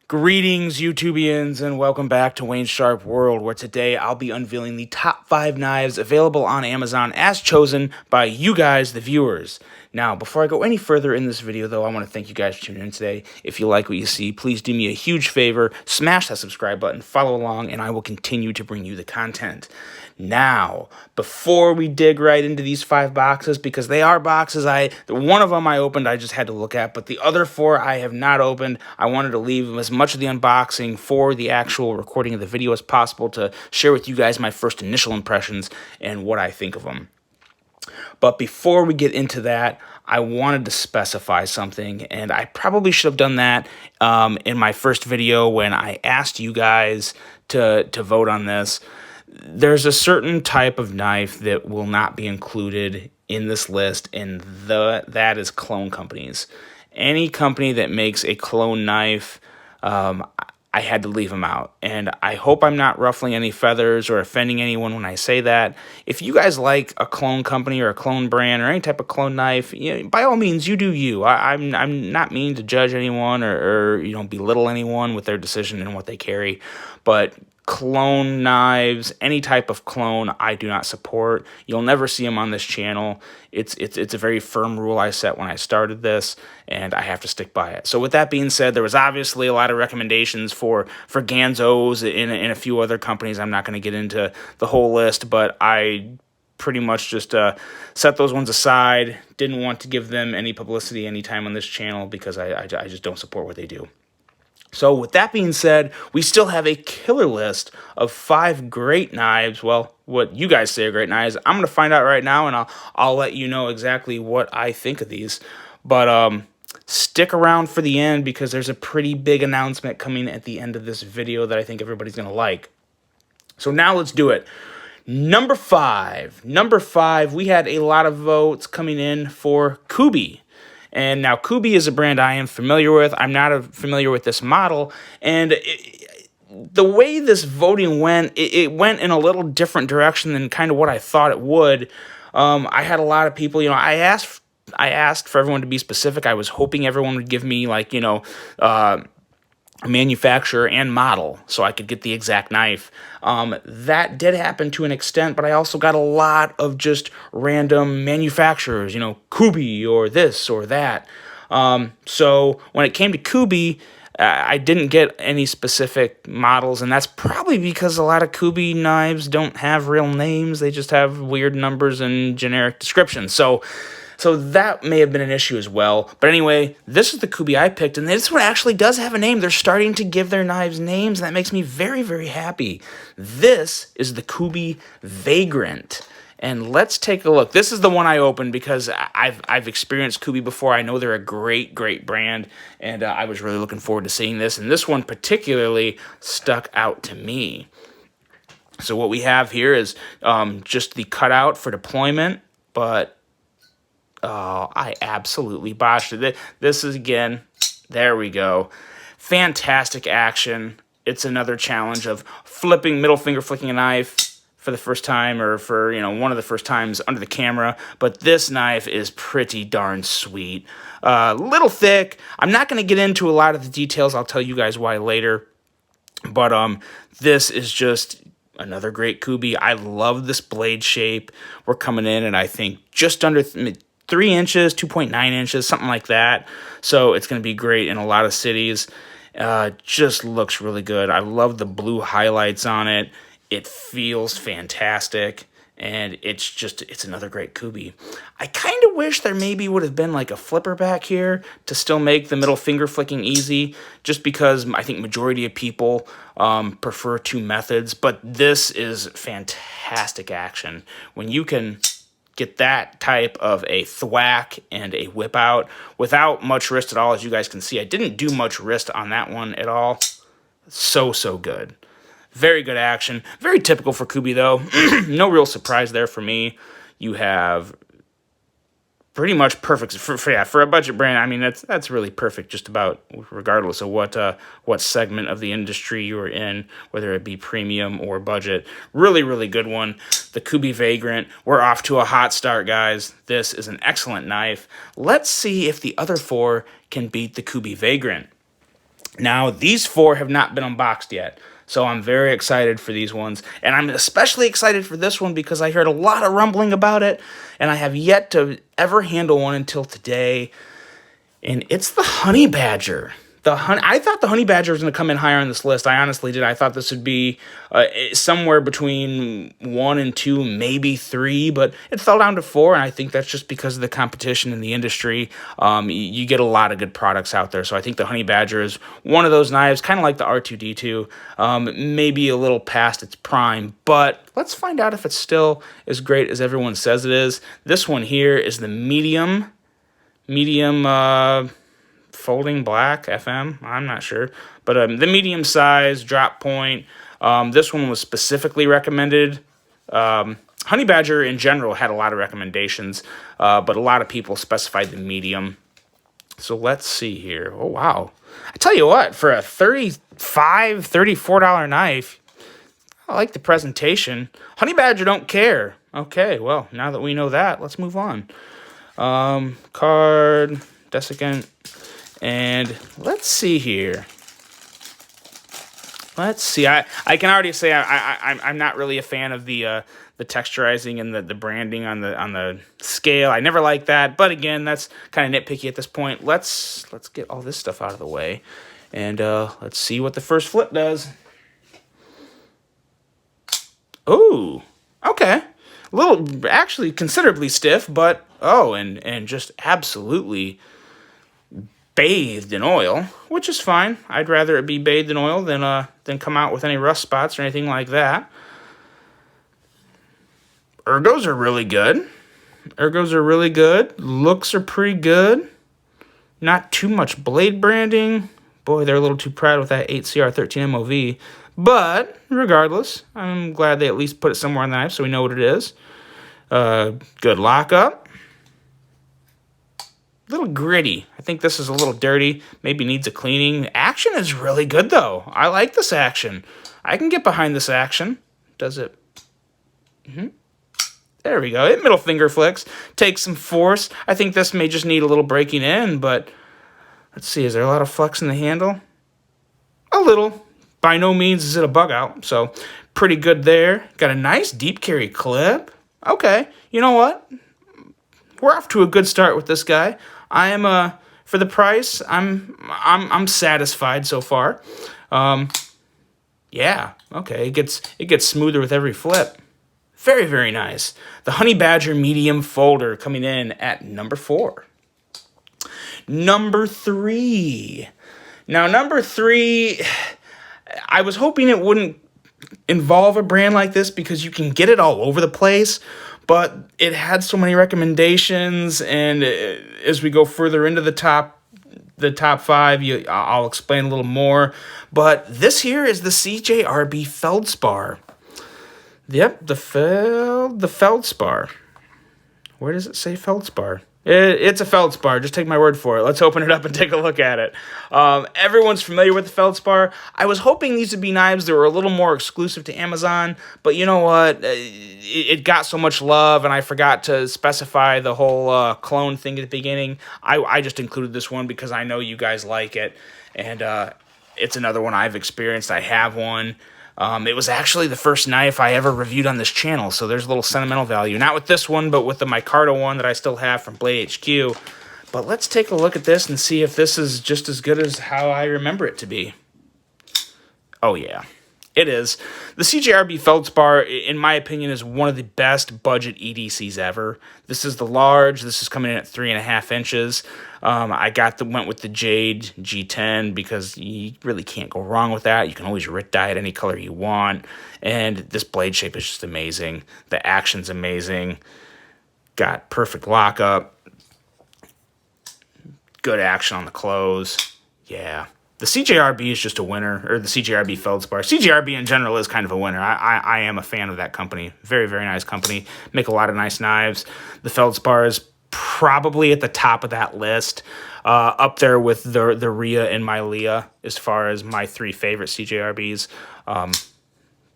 Greetings, YouTubians, and welcome back to Wayne's Sharp World, where today I'll be unveiling the top 5 knives available on Amazon as chosen by you guys, the viewers. Now, before I go any further in this video, though, I want to thank you guys for tuning in today. If you like what you see, please do me a huge favor, smash that subscribe button, follow along, and I will continue to bring you the content. Now, before we dig right into these 5 boxes, because they are boxes, one of them I opened, I just had to look at, but the other 4 I have not opened. I wanted to leave as much of the unboxing for the actual recording of the video as possible to share with you guys my first initial impressions and what I think of them. But before we get into that, I wanted to specify something, and I probably should have done that in my first video when I asked you guys to vote on this. There's a certain type of knife that will not be included in this list, and that is clone companies. Any company that makes a clone knife, I had to leave them out. And I hope I'm not ruffling any feathers or offending anyone when I say that. If you guys like a clone company or a clone brand or any type of clone knife, by all means, you do you. I'm not meaning to judge anyone or belittle anyone with their decision and what they carry, but clone knives, any type of clone, I do not support. You'll never see them on this channel. It's a very firm rule I set when I started this, and I have to stick by it. So with that being said, there was obviously a lot of recommendations for Ganzos in a few other companies. I'm not going to get into the whole list, but I pretty much just set those ones aside. Didn't want to give them any publicity anytime on this channel because I just don't support what they do. So with that being said, we still have a killer list of 5 great knives. Well, what you guys say are great knives. I'm going to find out right now, and I'll let you know exactly what I think of these. But stick around for the end because there's a pretty big announcement coming at the end of this video that I think everybody's going to like. So now let's do it. Number 5, we had a lot of votes coming in for Kubi. And now Kubi is a brand I am familiar with. I'm not familiar with this model. And the way this voting went, it went in a little different direction than kind of what I thought it would. I had a lot of people, I asked for everyone to be specific. I was hoping everyone would give me manufacturer and model so I could get the exact knife. That did happen to an extent, but I also got a lot of just random manufacturers, Kubi or this or that. So when it came to Kubi, I didn't get any specific models, and that's probably because a lot of Kubi knives don't have real names. They just have weird numbers and generic descriptions. So that may have been an issue as well. But anyway, this is the Kubi I picked, and this one actually does have a name. They're starting to give their knives names, and that makes me very, very happy. This is the Kubi Vagrant. And let's take a look. This is the one I opened because I've experienced Kubi before. I know they're a great, great brand, and I was really looking forward to seeing this. And this one particularly stuck out to me. So what we have here is just the cutout for deployment, but oh, I absolutely botched it. This is, again, there we go. Fantastic action. It's another challenge of middle finger flicking a knife for the first time, or for, one of the first times under the camera. But this knife is pretty darn sweet. Little thick. I'm not going to get into a lot of the details. I'll tell you guys why later. But this is just another great Kubi. I love this blade shape. We're coming in, and I think just under 3 inches, 2.9 inches, something like that. So it's going to be great in a lot of cities. Just looks really good. I love the blue highlights on it. It feels fantastic. And it's another great Kubi. I kind of wish there maybe would have been like a flipper back here to still make the middle finger flicking easy, just because I think majority of people prefer 2 methods. But this is fantastic action. When you can get that type of a thwack and a whip out without much wrist at all. As you guys can see, I didn't do much wrist on that one at all. So good. Very good action. Very typical for Kubi, though. No real surprise there for me. You have pretty much perfect for a budget brand. I mean, that's really perfect just about regardless of what segment of the industry you're in, whether it be premium or budget. Really, really good one. The Kubi Vagrant. We're off to a hot start, guys. This is an excellent knife. Let's see if the other 4 can beat the Kubi Vagrant. Now, these 4 have not been unboxed yet, so I'm very excited for these ones. And I'm especially excited for this one because I heard a lot of rumbling about it, and I have yet to ever handle one until today. And it's the Honey Badger. I thought the Honey Badger was going to come in higher on this list. I honestly did. I thought this would be somewhere between 1 and 2, maybe 3, but it fell down to 4, and I think that's just because of the competition in the industry. You get a lot of good products out there, so I think the Honey Badger is one of those knives, kind of like the R2-D2, maybe a little past its prime, but let's find out if it's still as great as everyone says it is. This one here is the medium folding black FM, I'm not sure, but the medium size drop point. This one was specifically recommended. Honey Badger in general had a lot of recommendations, but a lot of people specified the medium. So let's see here. Oh wow, I tell you what, for a $34 knife, I like the presentation. Honey Badger don't care. Okay, well, now that we know that, let's move on. Card, desiccant, and let's see here. Let's see. I can already say I'm not really a fan of the texturizing and the branding on the scale. I never like that, but again, that's kind of nitpicky at this point. Let's get all this stuff out of the way, and let's see what the first flip does. Ooh, okay. A little, actually considerably stiff, but, oh, and just absolutely bathed in oil, which is fine. I'd rather it be bathed in oil than come out with any rust spots or anything like that. Ergos are really good. Looks are pretty good. Not too much blade branding. Boy, they're a little too proud with that 8CR13 MOV. But, regardless, I'm glad they at least put it somewhere on the knife so we know what it is. Good lockup. A little gritty. I think this is a little dirty. Maybe needs a cleaning. Action is really good, though. I like this action. I can get behind this action. Does it? There we go. It middle finger flicks. Takes some force. I think this may just need a little breaking in, but let's see. Is there a lot of flex in the handle? A little. By no means is it a bug out, so pretty good there. Got a nice deep carry clip. Okay, you know what? We're off to a good start with this guy. I am for the price, I'm satisfied so far. Yeah, okay. It gets smoother with every flip. Very, very nice. The Honey Badger medium folder coming in at number 4. Number 3. Now, number 3, I was hoping it wouldn't involve a brand like this because you can get it all over the place, but it had so many recommendations, and as we go further into the top 5, I'll explain a little more. But this here is the CJRB feldspar. Yep, the feldspar. Where does it say feldspar? It's a feldspar. Just take my word for it. Let's open it up and take a look at it. Everyone's familiar with the feldspar. I was hoping these would be knives that were a little more exclusive to Amazon, but you know what? It got so much love, and I forgot to specify the whole clone thing at the beginning. I just included this one because I know you guys like it, and it's another one I've experienced. I have one. It was actually the first knife I ever reviewed on this channel, so there's a little sentimental value. Not with this one, but with the micarta one that I still have from Blade HQ. But let's take a look at this and see if this is just as good as how I remember it to be. Oh yeah, it is. The CJRB feldspar, in my opinion, is one of the best budget EDCs ever. This is the large. This is coming in at 3.5 inches. I went with the Jade G10 because you really can't go wrong with that. You can always rit dye it any color you want. And this blade shape is just amazing. The action's amazing. Got perfect lockup. Good action on the close. Yeah. The CJRB is just a winner, or the CJRB feldspar. CJRB in general is kind of a winner. I am a fan of that company. Very, very nice company. Make a lot of nice knives. The feldspar is probably at the top of that list, up there with the Rhea and my Leah as far as my 3 favorite CJRBs.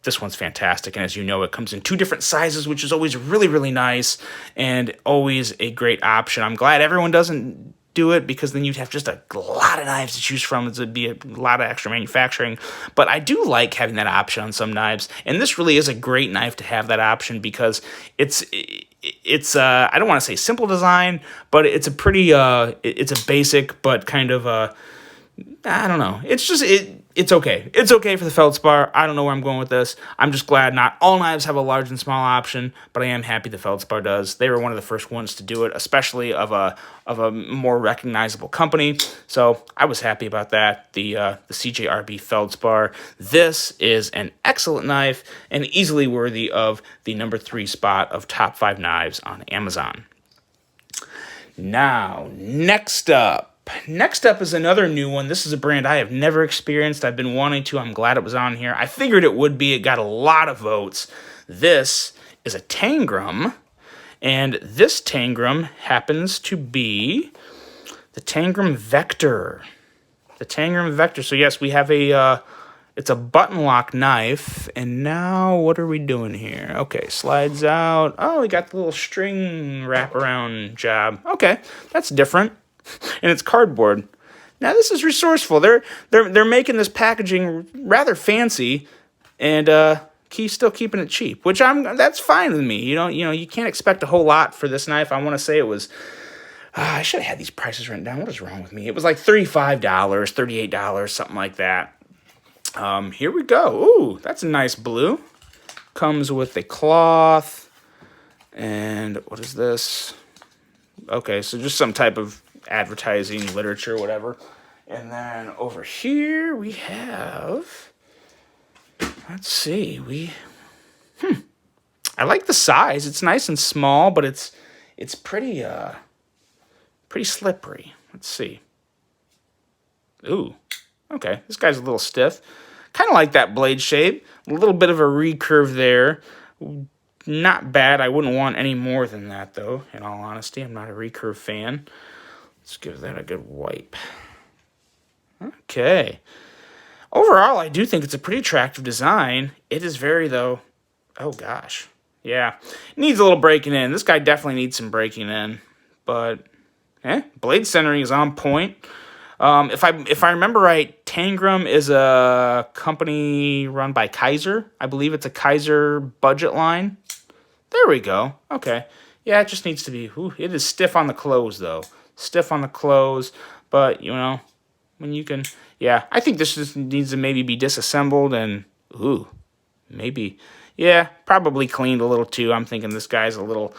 This one's fantastic, and as you know, it comes in 2 different sizes, which is always really, really nice, and always a great option. I'm glad everyone doesn't do it because then you'd have just a lot of knives to choose from. It'd be a lot of extra manufacturing. But I do like having that option on some knives, and this really is a great knife to have that option because it's I don't want to say simple design, but it's a pretty it's a basic but kind of I don't know. It's okay. It's okay for the feldspar. I don't know where I'm going with this. I'm just glad not all knives have a large and small option, but I am happy the feldspar does. They were one of the first ones to do it, especially of a more recognizable company. So I was happy about that. The CJRB feldspar. This is an excellent knife and easily worthy of the number 3 spot of top 5 knives on Amazon. Now, next up is another new one. This is a brand I have never experienced. I've been wanting to. I'm glad it was on here. I figured it would be. It got a lot of votes. This is a Tangrum, and this Tangrum happens to be the Tangrum Vector. The Tangrum Vector. So yes, we have it's a button lock knife, and now what are we doing here? Okay, slides out. Oh, we got the little string wraparound job. Okay, that's different. And it's cardboard. Now this is resourceful. They're making this packaging rather fancy, and still keeping it cheap, which that's fine with me. You can't expect a whole lot for this knife. I want to say it was. I should have had these prices written down. What is wrong with me? It was like $35, $38, something like that. Here we go. Ooh, that's a nice blue. Comes with a cloth, and what is this? Okay, so just some type of advertising, literature, whatever. And then over here we have, let's see, I like the size. It's nice and small, but it's pretty slippery. Let's see. Ooh, okay, this guy's a little stiff. Kind of like that blade shape. A little bit of a recurve there. Not bad. I wouldn't want any more than that, though, in all honesty. I'm not a recurve fan. Let's give that a good wipe. Okay. Overall, I do think it's a pretty attractive design. It is very, though... Oh, gosh. Yeah. It needs a little breaking in. This guy definitely needs some breaking in. But, blade centering is on point. If I remember right, Tangrum is a company run by Kaiser. I believe it's a Kaiser budget line. There we go. Okay. Yeah, it just needs to be... it is stiff on the close, though. Stiff on the close, but, when you can... Yeah, I think this just needs to maybe be disassembled and... maybe... Yeah, probably cleaned a little, too. I'm thinking this guy's a little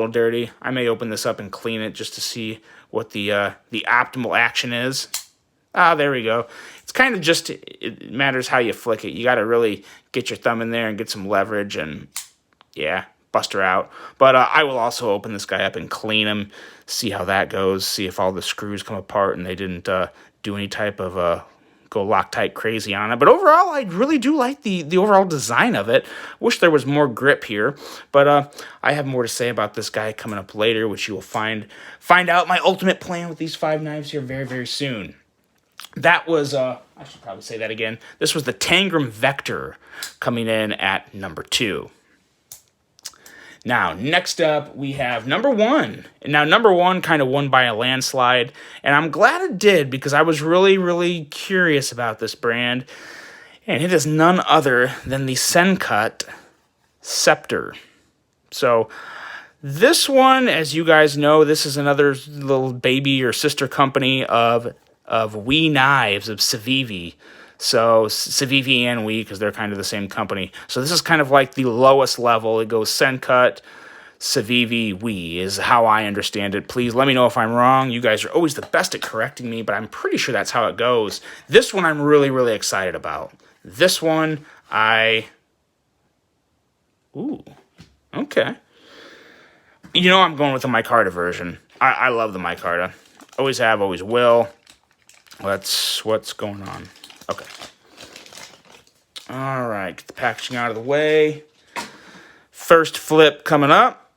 dirty. I may open this up and clean it just to see what the optimal action is. There we go. It's kind of just... It matters how you flick it. You got to really get your thumb in there and get some leverage and... Yeah, bust her out. But I will also open this guy up and clean him, see how that goes, see if all the screws come apart and they didn't do any type of go Loctite crazy on it. But overall, I really do like the overall design of it. Wish there was more grip here. But I have more to say about this guy coming up later, which you will find out my ultimate plan with these 5 knives here very, very soon. That was, I should probably say that again. This was the Tangrum Vector coming in at number 2. Now, next up, we have number 1. Now, number 1 kind of won by a landslide, and I'm glad it did because I was really, really curious about this brand, and it is none other than the Centcut Scepter. So, this one, as you guys know, this is another little baby or sister company of WE Knives, of Civivi. So, Civivi and WE, because they're kind of the same company. So, this is kind of like the lowest level. It goes Centcut, Civivi, WE, is how I understand it. Please let me know if I'm wrong. You guys are always the best at correcting me, but I'm pretty sure that's how it goes. This one I'm really, really excited about. This one, Ooh, okay. I'm going with the micarta version. I love the micarta. Always have, always will. What's going on? Okay. All right, get the packaging out of the way. First flip coming up.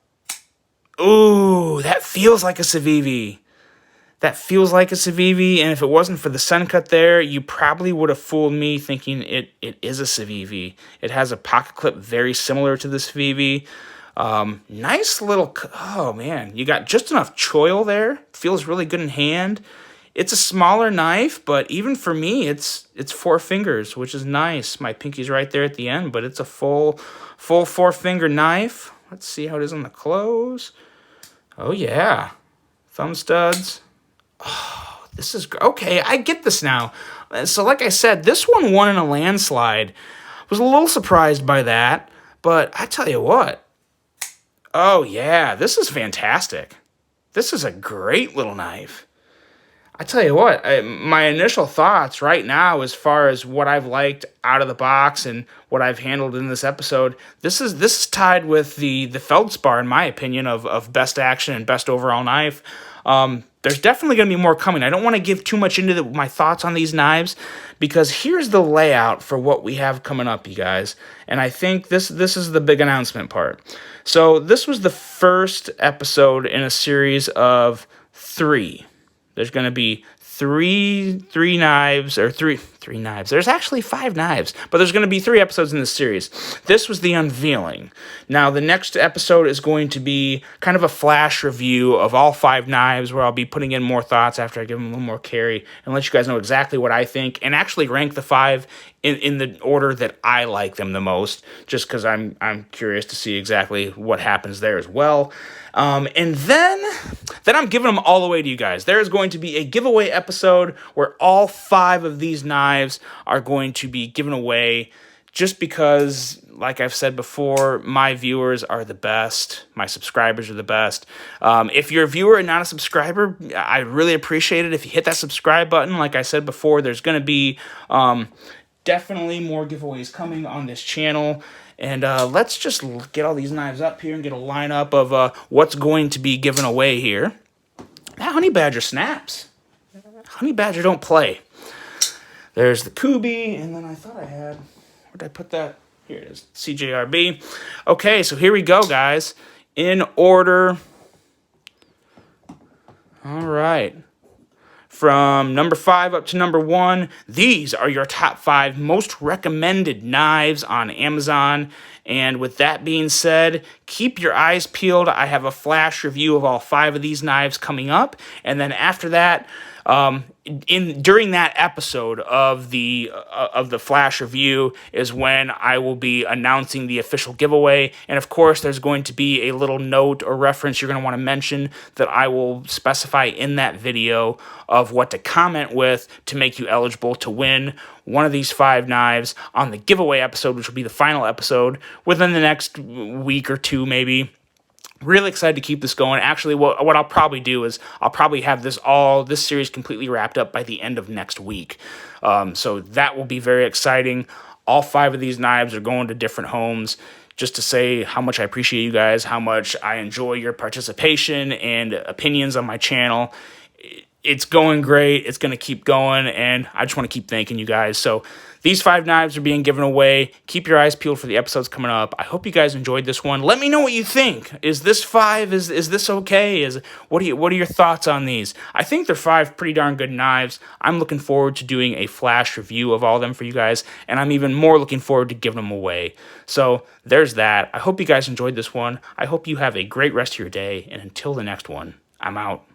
Ooh, that feels like a Civivi. That feels like a Civivi, and if it wasn't for the Centcut there, you probably would have fooled me thinking it is a Civivi. It has a pocket clip very similar to the Civivi. Nice little, oh man, you got just enough choil there. Feels really good in hand. It's a smaller knife, but even for me, it's 4 fingers, which is nice. My pinky's right there at the end, but it's a full 4-finger knife. Let's see how it is on the close. Oh yeah, thumb studs. Oh, this is okay. I get this now. So like I said, this one won in a landslide. Was a little surprised by that, but I tell you what. Oh yeah, this is fantastic. This is a great little knife. I tell you what, my initial thoughts right now, as far as what I've liked out of the box and what I've handled in this episode, this is tied with the feldspar, in my opinion, of best action and best overall knife. There's definitely going to be more coming. I don't want to give too much into my thoughts on these knives, because here's the layout for what we have coming up, you guys. And I think this is the big announcement part. So this was the first episode in a series of 3. There's going to be three knives, or three knives. There's actually 5 knives, but there's going to be 3 episodes in this series. This was the unveiling. Now, the next episode is going to be kind of a flash review of all 5 knives, where I'll be putting in more thoughts after I give them a little more carry and let you guys know exactly what I think, and actually rank the 5 in the order that I like them the most, just because I'm curious to see exactly what happens there as well. And then I'm giving them all away to you guys. There is going to be a giveaway episode where all 5 of these knives are going to be given away, just because, like I've said before, my viewers are the best. My subscribers are the best. If you're a viewer and not a subscriber, I really appreciate it if you hit that subscribe button. Like I said before, there's going to be definitely more giveaways coming on this channel. And let's just get all these knives up here and get a lineup of what's going to be given away here. That honey badger snaps. Honey badger don't play. There's the Kubi, and then I thought I had, where did I put that? Here it is, CJRB. Okay, so here we go, guys. In order. All right. From number 5 up to number 1, these are your top 5 most recommended knives on Amazon. And with that being said, keep your eyes peeled. I have a flash review of all 5 of these knives coming up. And then after that, during that episode of the flash review is when I will be announcing the official giveaway. And of course, there's going to be a little note or reference you're going to want to mention that I will specify in that video of what to comment with to make you eligible to win one of these 5 knives on the giveaway episode, which will be the final episode within the next week or 2 maybe. Really excited to keep this going. Actually, what I'll probably do is I'll probably have this series completely wrapped up by the end of next week. So that will be very exciting. All 5 of these knives are going to different homes, just to say how much I appreciate you guys, how much I enjoy your participation and opinions on my channel. It's going great. It's going to keep going, and I just want to keep thanking you guys. So these 5 knives are being given away. Keep your eyes peeled for the episodes coming up. I hope you guys enjoyed this one. Let me know what you think. Is this 5? Is this okay? What are your thoughts on these? I think they're 5 pretty darn good knives. I'm looking forward to doing a flash review of all of them for you guys, and I'm even more looking forward to giving them away. So there's that. I hope you guys enjoyed this one. I hope you have a great rest of your day, and until the next one, I'm out.